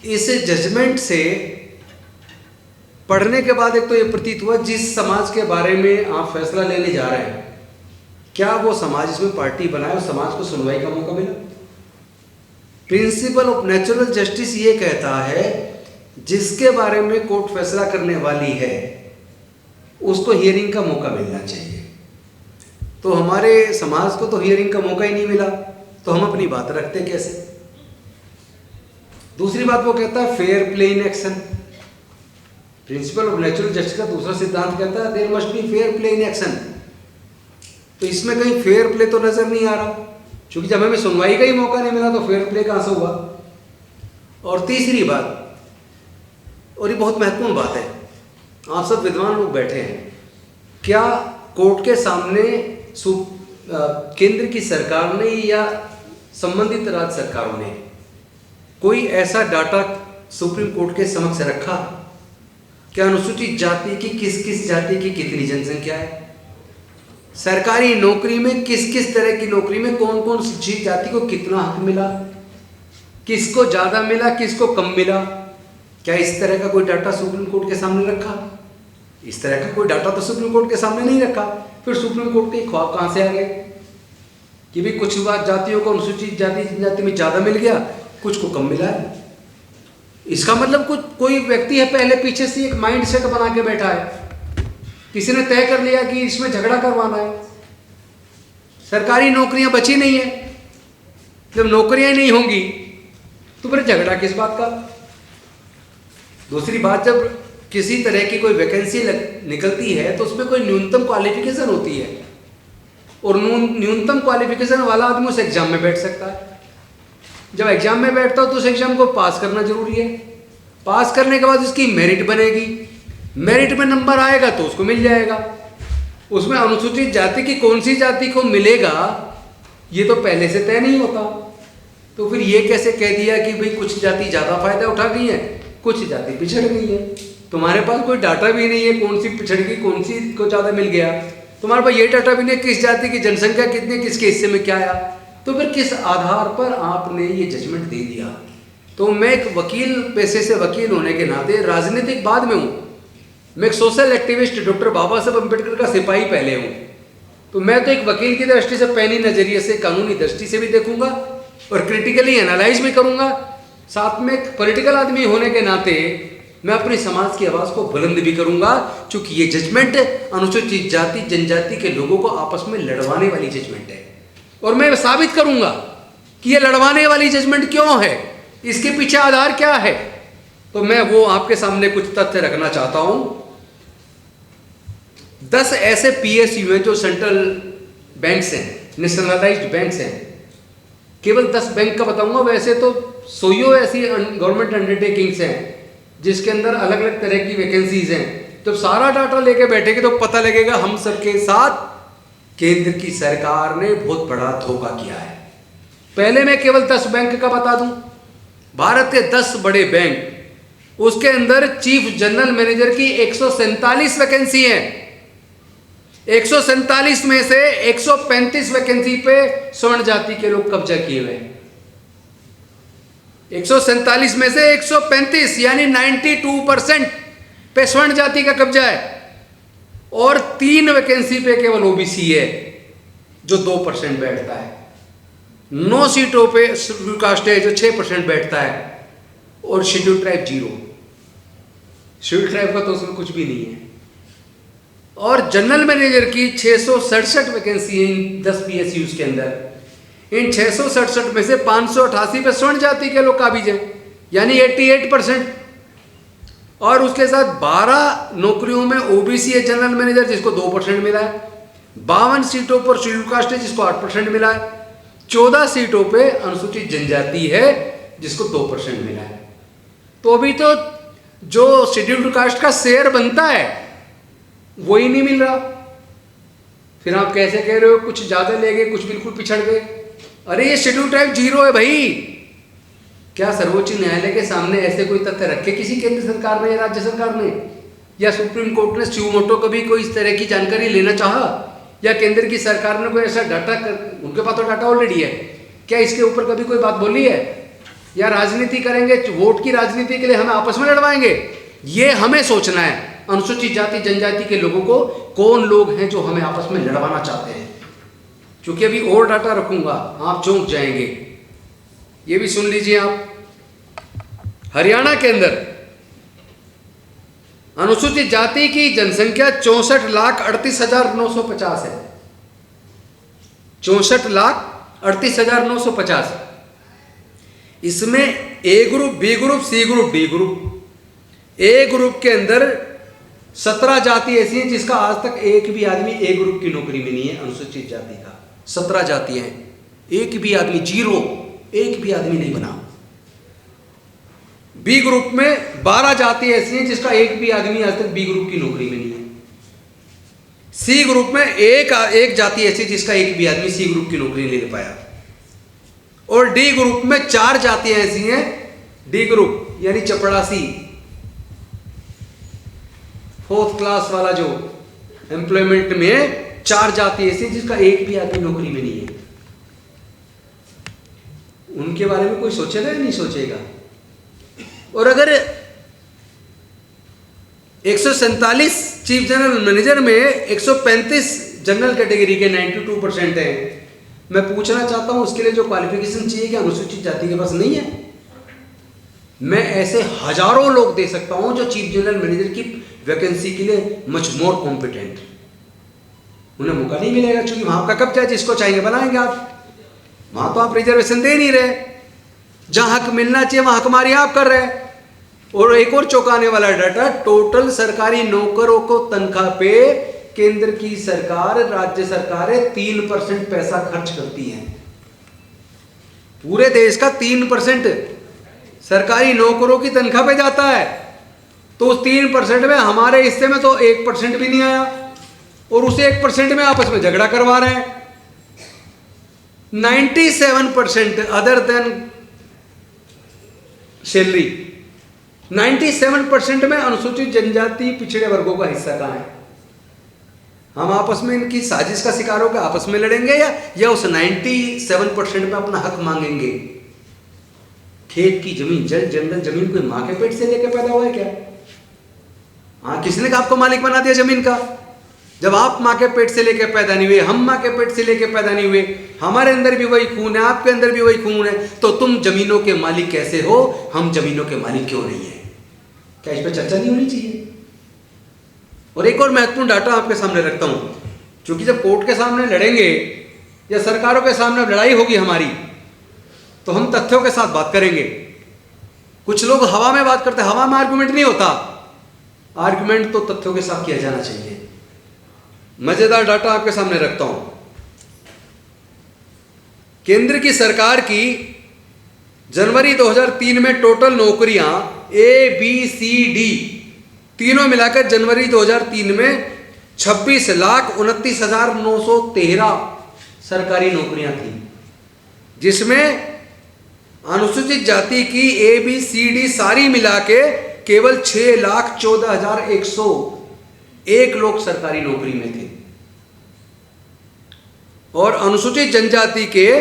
इस जजमेंट से पढ़ने के बाद एक तो ये प्रतीत हुआ, जिस समाज के बारे में आप फैसला लेने जा रहे हैं, क्या वो समाज इसमें पार्टी बनाए और समाज को सुनवाई का मौका मिला? प्रिंसिपल ऑफ नेचुरल जस्टिस ये कहता है जिसके बारे में कोर्ट फैसला करने वाली है उसको हियरिंग का मौका मिलना चाहिए। तो हमारे समाज को तो हियरिंग का मौका ही नहीं मिला, तो हम अपनी बात रखते कैसे? दूसरी बात वो कहता है fair play in action. Principle of natural justice का दूसरा सिद्धांत कहता है there must be fair play in action. तो इसमें कहीं फेयर प्ले तो नजर नहीं आ रहा, क्योंकि जब हमें सुनवाई का ही मौका नहीं मिला तो फेयर प्ले कहां से हुआ? और तीसरी बात, और ये बहुत महत्वपूर्ण बात है, आप सब विद्वान लोग बैठे हैं, क्या कोर्ट के सामने केंद्र की सरकार ने या संबंधित राज्य सरकारों ने कोई ऐसा डाटा सुप्रीम कोर्ट के समक्ष रखा? क्या अनुसूचित जाति की किस किस जाति की कितनी जनसंख्या है, सरकारी नौकरी में किस किस तरह की नौकरी में कौन कौन सी जाति को कितना हक मिला, किसको ज़्यादा मिला किसको कम मिला? क्या इस तरह का कोई डाटा सुप्रीम कोर्ट के सामने रखा? इस तरह का कोई डाटा तो सुप्रीम कोर्ट के सामने नहीं रखा। फिर सुप्रीम कोर्ट के ख्वाब कहाँ से आ गए कि भाई कुछ जातियों को अनुसूचित जाति जनजाति में ज़्यादा मिल गया, कुछ को कम मिला है? इसका मतलब कोई व्यक्ति है पहले पीछे से एक माइंड सेट बना के बैठा है, किसी ने तय कर लिया कि इसमें झगड़ा करवाना है। सरकारी नौकरियां बची नहीं है, जब नौकरियां नहीं होंगी तो फिर झगड़ा किस बात का? दूसरी बात, जब किसी तरह की कोई वैकेंसी निकलती है तो उसमें कोई न्यूनतम क्वालिफिकेशन होती है, और न्यूनतम क्वालिफिकेशन वाला आदमी उस एग्जाम में बैठ सकता है। जब एग्जाम में बैठता हो तो उस एग्जाम को पास करना जरूरी है। पास करने के बाद उसकी मेरिट बनेगी, मेरिट में नंबर आएगा तो उसको मिल जाएगा। उसमें अनुसूचित जाति की कौन सी जाति को मिलेगा ये तो पहले से तय नहीं होता। तो फिर ये कैसे कह दिया कि भाई कुछ जाति ज़्यादा फायदा उठा गई है, कुछ जाति पिछड़ गई है? तुम्हारे पास कोई डाटा भी नहीं है कौन सी पिछड़ गई, कौन सी को ज़्यादा मिल गया। तुम्हारे पास ये डाटा भी नहीं किस जाति की जनसंख्या कितनी, किसके हिस्से में क्या आया। तो फिर किस आधार पर आपने ये जजमेंट दे दिया? तो मैं एक वकील पेशे से वकील होने के नाते, राजनीतिक बाद में हूँ, मैं एक सोशल एक्टिविस्ट डॉक्टर बाबा साहब अम्बेडकर का सिपाही पहले हूँ, तो मैं तो एक वकील की दृष्टि से पैनी नजरिए से कानूनी दृष्टि से भी देखूंगा और क्रिटिकली एनालाइज भी करूंगा। साथ में एक पॉलिटिकल आदमी होने के नाते मैं अपनी समाज की आवाज़ को बुलंद भी करूंगा, क्योंकि ये जजमेंट अनुसूचित जाति जनजाति के लोगों को आपस में लड़वाने वाली जजमेंट है। और मैं साबित करूंगा कि ये लड़वाने वाली जजमेंट क्यों है, इसके पीछे आधार क्या है। तो मैं वो आपके सामने कुछ तथ्य रखना चाहता हूं। 10 ऐसे PSU हैं जो सेंट्रल बैंक्स हैं, नेशनलाइज्ड बैंक्स हैं। केवल 10 बैंक का बताऊंगा, वैसे तो 100 ऐसी गवर्नमेंट अंडरटेकिंग्स हैं जिसके अंदर अलग अलग तरह की वैकेंसीज हैं। जब सारा डाटा लेके बैठेंगे तो पता लगेगा हम सबके साथ केंद्र की सरकार ने बहुत बड़ा धोखा किया है। पहले मैं केवल 10 बैंक का बता दूं। भारत के 10 बड़े बैंक, उसके अंदर चीफ जनरल मैनेजर की 147 वैकेंसी है। 147 में से 135 वैकेंसी पे स्वर्ण जाति के लोग कब्जा किए हुए हैं। 147 में से 135 यानी 92% पे स्वर्ण जाति का कब्जा है, और 3 वैकेंसी पे केवल OBC है जो 2% बैठता है। 9 सीटों पे शेड्यूल कास्ट है जो 6% बैठता है, और शेड्यूल ट्राइब 0। शेड्यूल ट्राइब का तो उसमें कुछ भी नहीं है। और जनरल मैनेजर की 667 वैकेंसी है इन 10 PSUs के अंदर। इन 667 में से 588 पे स्वर्ण जाति के लोग काबिज हैं, यानी 88%। और उसके साथ 12 नौकरियों में OBC है जनरल मैनेजर जिसको 2% मिला है। 52 सीटों पर शेड्यूल कास्ट है जिसको 8% मिला है। 14 सीटों पे अनुसूचित जनजाति है जिसको 2% मिला है। तो अभी तो जो शेड्यूल्ड कास्ट का शेयर बनता है वो ही नहीं मिल रहा। फिर आप कैसे कह रहे हो कुछ ज्यादा ले गए, कुछ बिल्कुल पिछड़ गए? अरे ये शेड्यूल ट्राइब 0 है भाई। क्या सर्वोच्च न्यायालय के सामने ऐसे कोई तथ्य रखे किसी केंद्र सरकार ने या राज्य सरकार ने, या सुप्रीम कोर्ट ने स्यू मोटो कभी कोई इस तरह की जानकारी लेना चाहा, या केंद्र की सरकार ने कोई ऐसा डाटा उनके पास तो डाटा ऑलरेडी है, क्या इसके ऊपर कभी कोई बात बोली है? या राजनीति करेंगे, वोट की राजनीति के लिए हमें आपस में लड़वाएंगे? ये हमें सोचना है। अनुसूचित जाति जनजाति के लोगों को कौन लोग हैं जो हमें आपस में लड़वाना चाहते हैं। क्योंकि अभी और डाटा रखूंगा, आप चौंक जाएंगे। ये भी सुन लीजिए आप। हरियाणा के अंदर अनुसूचित जाति की जनसंख्या 64,38,950 है। 64,38,950। इसमें A group, B group, C group, D group. A group के अंदर 17 जाति ऐसी हैं जिसका आज तक एक भी आदमी ए ग्रुप की नौकरी में नहीं है। अनुसूचित जाति का 17 जातियां हैं, एक भी आदमी, 0, एक भी आदमी नहीं बना। बी ग्रुप में 12 जाति ऐसी हैं जिसका एक भी आदमी आज तक बी ग्रुप की नौकरी में नहीं है। सी ग्रुप में एक जाति ऐसी जिसका एक भी आदमी सी ग्रुप की नौकरी नहीं ले पाया। और डी ग्रुप में 4 जातियां ऐसी हैं, डी ग्रुप यानी चपड़ासी, 4th क्लास वाला जो एम्प्लॉयमेंट में 4 जाति ऐसी जिसका एक भी आदमी नौकरी में नहीं है। उनके बारे में कोई सोचेगा या नहीं सोचेगा? और अगर 147 चीफ जनरल मैनेजर में 135 जनरल कैटेगरी के 92% हैं, मैं पूछना चाहता हूं उसके लिए जो क्वालिफिकेशन चाहिए क्या अनुसूचित जाति के पास नहीं है? मैं ऐसे हजारों लोग दे सकता हूं जो चीफ जनरल मैनेजर की वैकेंसी के लिए मच मोर कॉम्पिटेंट। उन्हें मौका नहीं मिलेगा क्योंकि वहां का कब्जा है, जिसको चाहेंगे बनाएंगे आप। वहां तो आप रिजर्वेशन दे नहीं रहे, जहां हक मिलना चाहिए वहां हकमारी आप कर रहे हैं। और एक और चौंकाने वाला डाटा, टोटल सरकारी नौकरों को तनख्वाह पे केंद्र की सरकार, राज्य सरकारें 3% पैसा खर्च करती हैं। पूरे देश का 3% सरकारी नौकरों की तनख्वाह पे जाता है। तो उस 3% में हमारे हिस्से में तो 1% भी नहीं आया, और उस 1% में आपस में झगड़ा करवा रहे हैं। 97% अदर देन सैलरी, 97% में अनुसूचित जनजाति पिछड़े वर्गों का हिस्सा कहां है? हम आपस में इनकी साजिश का शिकार होकर आपस में लड़ेंगे या उस 97% में अपना हक मांगेंगे? खेत की जमीन, जंगल जमीन कोई मां के पेट से लेकर पैदा हुआ है क्या? हाँ, किसने आपको मालिक बना दिया जमीन का? जब आप मां के पेट से लेकर पैदा नहीं हुए, हम मां के पेट से लेकर पैदा नहीं हुए, हमारे अंदर भी वही खून है, आपके अंदर भी वही खून है, तो तुम जमीनों के मालिक कैसे हो? हम जमीनों के मालिक क्यों नहीं है? क्या इस पर चर्चा नहीं होनी चाहिए? और एक और महत्वपूर्ण डाटा आपके सामने रखता हूं, क्योंकि जब कोर्ट के सामने लड़ेंगे या सरकारों के सामने लड़ाई होगी हमारी, तो हम तथ्यों के साथ बात करेंगे। कुछ लोग हवा में बात करते हैं, हवा में आर्गुमेंट नहीं होता, आर्गुमेंट तो तथ्यों के साथ किया जाना चाहिए। मजेदार डाटा आपके सामने रखता हूं। केंद्र की सरकार की जनवरी 2003 में टोटल नौकरियां ए, बी, सी, डी तीनों मिलाकर जनवरी 2003 में 26,29,913 सरकारी नौकरियां थी, जिसमें अनुसूचित जाति की ए, बी, सी, डी सारी मिला के केवल 6,14,101 लोग सरकारी नौकरी में थे। और अनुसूचित जनजाति के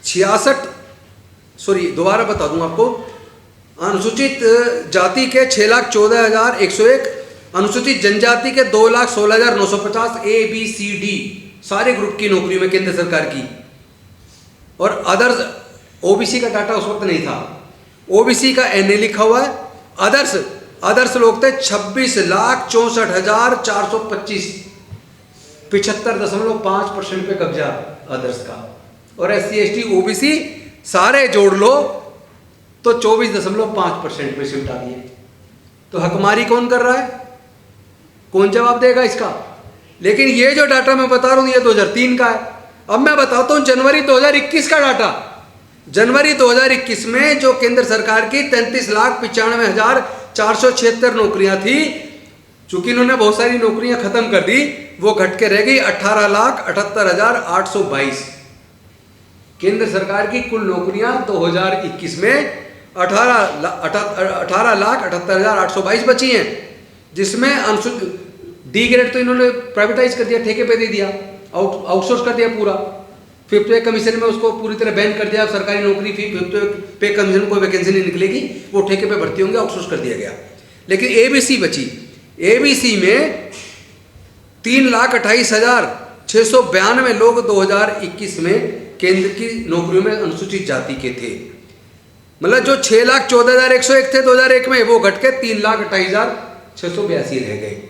66 बता दूं आपको, अनुसूचित जाति के 6,14,101, अनुसूचित जनजाति के 2,16,950 ए, बी, सी, डी सारे ग्रुप की नौकरी में केंद्र सरकार की। और अदर्स, ओबीसी का डाटा उस वक्त नहीं था, ओबीसी का एनए लिखा हुआ है। अदर्स लोग थे 26,64,425, 75.5% पे कब्जा अदर्स का। और SC, ST, ओबीसी सारे जोड़ लो तो 24.5% पे शिफ्ट आ गई। तो हकमारी कौन कर रहा है? कौन जवाब देगा इसका? लेकिन ये जो डाटा मैं बता रहा हूं ये 2003 का है। अब मैं बताता हूं जनवरी 2021 का डाटा। जनवरी 2021 में जो केंद्र सरकार की 33,95,476 नौकरियां थी, चूंकि इन्होंने बहुत सारी नौकरियां खत्म कर दी, वो घट के रह गई 18,78,822। केंद्र सरकार की कुल नौकरियां 2021 में 18,78,822 बची हैं, जिसमें डी ग्रेड तो इन्होंने प्राइवेटाइज कर दिया, ठेके पे दे दिया, आउटसोर्स कर दिया पूरा। फिफ्थ पे कमीशन में उसको पूरी तरह बैन कर दिया, सरकारी नौकरी फिफ्थ पे कमीशन कोई वैकेंसी नहीं निकलेगी, वो ठेके पे भर्ती होंगे, आउटसोर्स कर दिया गया। लेकिन एबीसी बची। एबीसी में 3,28,692 लोग 2021 में केंद्र की नौकरियों में अनुसूचित जाति के थे। मतलब जो 6,14,101 थे 2001 में, वो घट के 3,28,682 रह गए।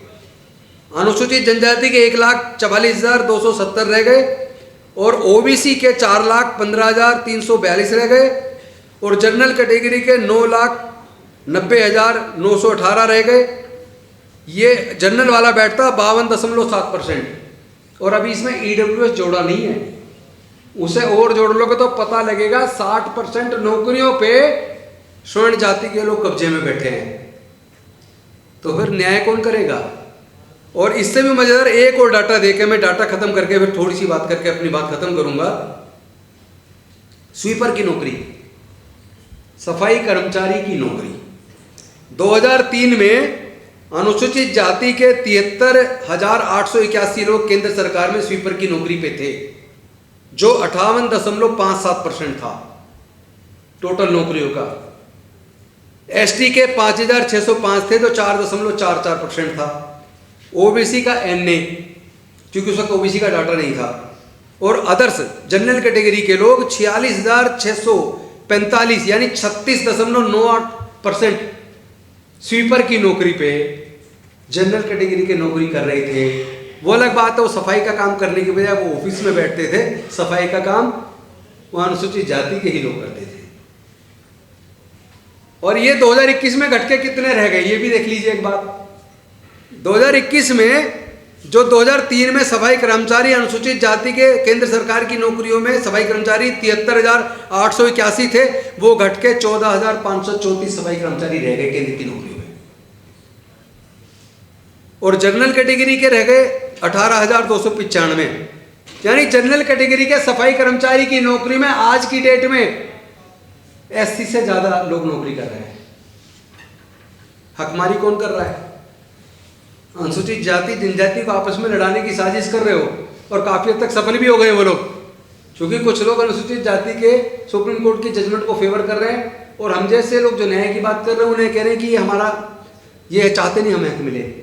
अनुसूचित जनजाति के 1,44,270 रह गए और ओबीसी के 4,15,342 रह गए और जनरल कैटेगरी के 9,90,918 रह गए। ये जनरल वाला बैठता 52.7%। और अभी इसमें ईडब्ल्यूएस जोड़ा नहीं है, उसे और जोड़ लोगे तो पता लगेगा 60% नौकरियों पे स्वर्ण जाति के लोग कब्जे में बैठे हैं। तो फिर न्याय कौन करेगा? और इससे भी मजेदार एक और डाटा देके मैं डाटा खत्म करके फिर थोड़ी सी बात करके अपनी बात खत्म करूंगा। स्वीपर की नौकरी, सफाई कर्मचारी की नौकरी, 2003 में अनुसूचित जाति के 73,881 लोग केंद्र सरकार में स्वीपर की नौकरी पे थे, जो 58.57% था टोटल नौकरियों का। एसटी के 5,605 थे, जो 4.44% था। ओबीसी का एनए, क्योंकि उस वक्त ओबीसी का डाटा नहीं था, और अदर्स जनरल कैटेगरी के लोग 46,645 यानी 36.98% स्वीपर की नौकरी पे जनरल कैटेगरी के नौकरी कर रहे थे। वो अलग बात है, वो सफाई का काम करने के बजाय वो ऑफिस में बैठते थे, सफाई का काम वो अनुसूचित जाति के ही लोग करते थे। और ये 2021 में घट के कितने रह गए ये भी देख लीजिए एक बात। 2021 में जो 2003 में सफाई कर्मचारी अनुसूचित जाति के केंद्र सरकार की नौकरियों में सफाई कर्मचारी 73,881 थे, वो घट के 14,534 सफाई कर्मचारी रह गए केंद्र की नौकरियों में। और जनरल कैटेगरी के रह गए 18,295। यानी जनरल कैटेगरी के सफाई कर्मचारी की नौकरी में आज की डेट में एससी से ज्यादा लोग नौकरी कर रहे हैं। हकमारी कौन कर रहा है? अनुसूचित जाति जनजाति को आपस में लड़ाने की साजिश कर रहे हो, और काफी हद तक सफल भी हो गए वो लोग, क्योंकि कुछ लोग अनुसूचित जाति के सुप्रीम कोर्ट की जजमेंट को फेवर कर रहे हैं, और हम जैसे लोग जो न्याय की बात कर रहे हैं उन्हें कह रहे हैं कि ये हमारा, ये चाहते नहीं हमें हक मिले।